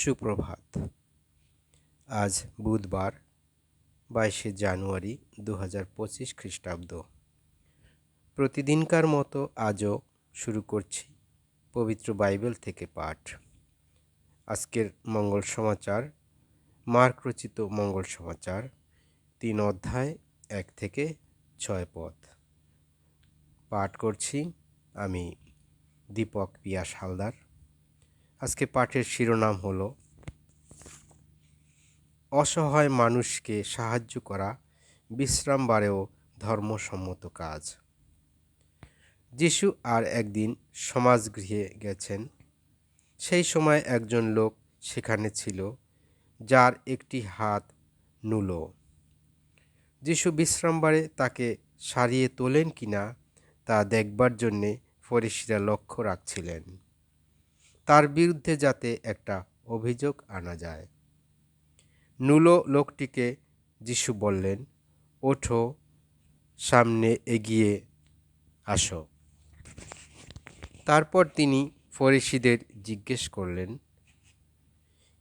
সুপ্রভাত। আজ বুধবার 22শে জানুয়ারি 2025 খ্রিস্টাব্দ। প্রতিদিনকার মতো আজও শুরু করছি পবিত্র বাইবেল থেকে পাঠ। আজকের মঙ্গল সমাচার মার্ক রচিত মঙ্গল সমাচার 3 অধ্যায় 1 থেকে 6 পদ। পাঠ করছি আমি দীপক পিয়াস হালদার। আজকে পাঠের শিরোনাম হলো অসহায় মানুষকে সাহায্য করা বিশ্রামবারেও ধর্মসম্মত কাজ। যিশু আর একদিন সমাজগৃহে গেছেন। সেই সময় একজন লোক সেখানে ছিল যার একটি হাত নুলো। যিশু বিশ্রামবারে তাকে সারিয়ে তোলেন কিনা তা দেখবার জন্যে ফরিসিরা লক্ষ্য রাখছিলেন, তার বিরুদ্ধে যাতে একটা অভিযোগ আনা যায়। নুলো লোকটিকে যিশু বললেন, ওঠো, সামনে এগিয়ে আসো। তারপর তিনি ফরিসিদের জিজ্ঞেস করলেন,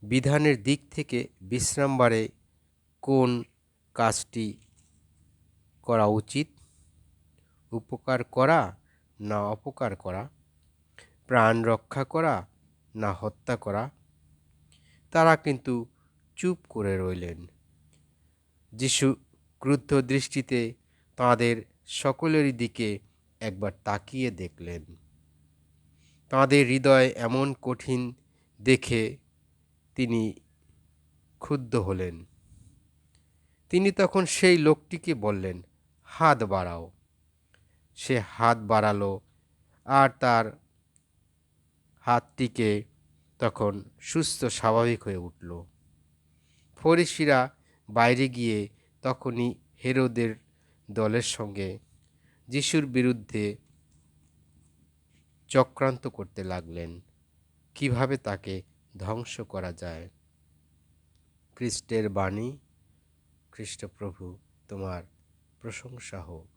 বিধানের দিক থেকে বিশ্রামবারে কোন কাজটি করা উচিত? উপকার করা না অপকার করা? প্রাণ রক্ষা করা না হত্যা করা? তারা কিন্তু চুপ করে রইলেন। যিশু ক্রুদ্ধ দৃষ্টিতে তাঁদের সকলেরই দিকে একবার তাকিয়ে দেখলেন। তাঁদের হৃদয় এমন কঠিন দেখে তিনি ক্ষুব্ধ হলেন। তিনি তখন সেই লোকটিকে বললেন, হাত বাড়াও। সে হাত বাড়ালো আর তার হাতটিকে তখন সুস্থ স্বাভাবিক হয়ে উঠল। ফরিসিরা বাইরে গিয়ে তখনই হেরোদের দলের সঙ্গে যিশুর বিরুদ্ধে চক্রান্ত করতে লাগলেন, কিভাবে তাকে ধ্বংস করা যায়। খ্রিস্টের বাণী। খ্রিস্টপ্রভু তোমার প্রশংসা হোক।